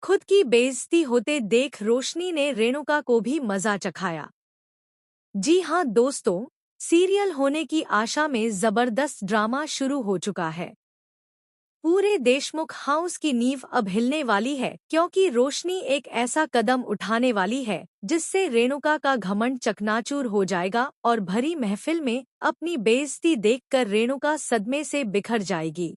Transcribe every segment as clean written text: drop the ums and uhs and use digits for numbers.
खुद की बेइज्जती होते देख रोशनी ने रेणुका को भी मजा चखाया। जी हाँ दोस्तों, सीरियल होने की आशा में जबरदस्त ड्रामा शुरू हो चुका है। पूरे देशमुख हाउस की नींव अब हिलने वाली है, क्योंकि रोशनी एक ऐसा कदम उठाने वाली है जिससे रेणुका का घमंड चकनाचूर हो जाएगा और भरी महफिल में अपनी बेइज्जती देखकर रेणुका सदमे से बिखर जाएगी।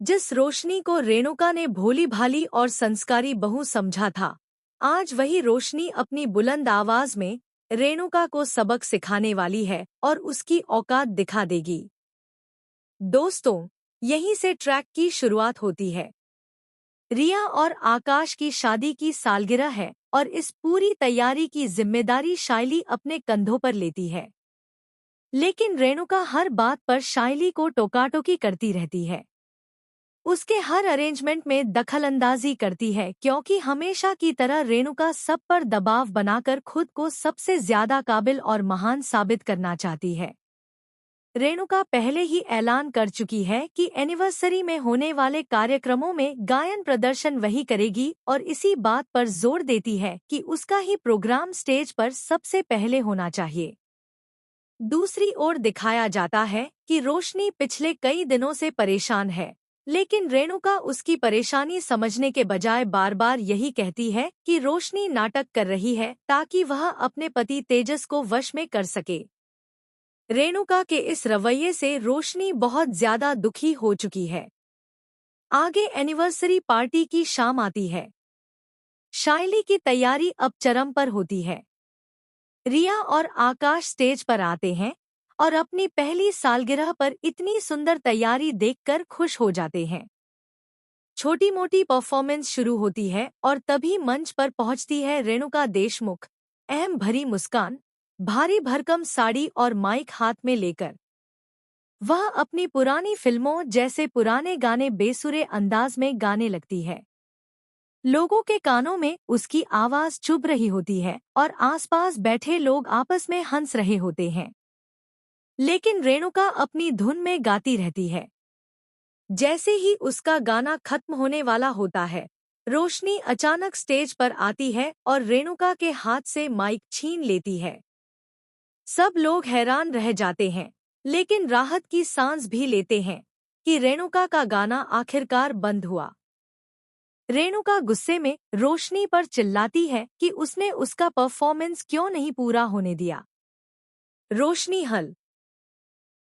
जिस रोशनी को रेणुका ने भोली भाली और संस्कारी बहू समझा था, आज वही रोशनी अपनी बुलंद आवाज में रेणुका को सबक सिखाने वाली है और उसकी औकात दिखा देगी। दोस्तों, यहीं से ट्रैक की शुरुआत होती है। रिया और आकाश की शादी की सालगिरह है और इस पूरी तैयारी की जिम्मेदारी शाइली अपने कंधों पर लेती है। लेकिन रेणुका हर बात पर शाइली को टोकाटोकी करती रहती है। उसके हर अरेंजमेंट में दखलंदाजी करती है, क्योंकि हमेशा की तरह रेणुका सब पर दबाव बनाकर खुद को सबसे ज्यादा काबिल और महान साबित करना चाहती है। रेणुका पहले ही ऐलान कर चुकी है कि एनिवर्सरी में होने वाले कार्यक्रमों में गायन प्रदर्शन वही करेगी और इसी बात पर जोर देती है कि उसका ही प्रोग्राम स्टेज पर सबसे पहले होना चाहिए। दूसरी ओर दिखाया जाता है कि रोशनी पिछले कई दिनों से परेशान है, लेकिन रेणुका उसकी परेशानी समझने के बजाय बार बार यही कहती है कि रोशनी नाटक कर रही है ताकि वह अपने पति तेजस को वश में कर सके। रेणुका के इस रवैये से रोशनी बहुत ज्यादा दुखी हो चुकी है। आगे एनिवर्सरी पार्टी की शाम आती है। शाइली की तैयारी अब चरम पर होती है। रिया और आकाश स्टेज पर आते हैं और अपनी पहली सालगिरह पर इतनी सुंदर तैयारी देखकर खुश हो जाते हैं। छोटी मोटी परफॉर्मेंस शुरू होती है और तभी मंच पर पहुंचती है रेणुका देशमुख, अहम भरी मुस्कान, भारी भरकम साड़ी और माइक हाथ में लेकर। वह अपनी पुरानी फिल्मों जैसे पुराने गाने बेसुरे अंदाज में गाने लगती है। लोगों के कानों में उसकी आवाज चुभ रही होती है और आसपास बैठे लोग आपस में हंस रहे होते हैं। लेकिन रेणुका अपनी धुन में गाती रहती है। जैसे ही उसका गाना खत्म होने वाला होता है, रोशनी अचानक स्टेज पर आती है और रेणुका के हाथ से माइक छीन लेती है। सब लोग हैरान रह जाते हैं, लेकिन राहत की सांस भी लेते हैं कि रेणुका का गाना आखिरकार बंद हुआ। रेणुका गुस्से में रोशनी पर चिल्लाती है कि उसने उसका परफॉर्मेंस क्यों नहीं पूरा होने दिया। रोशनी हल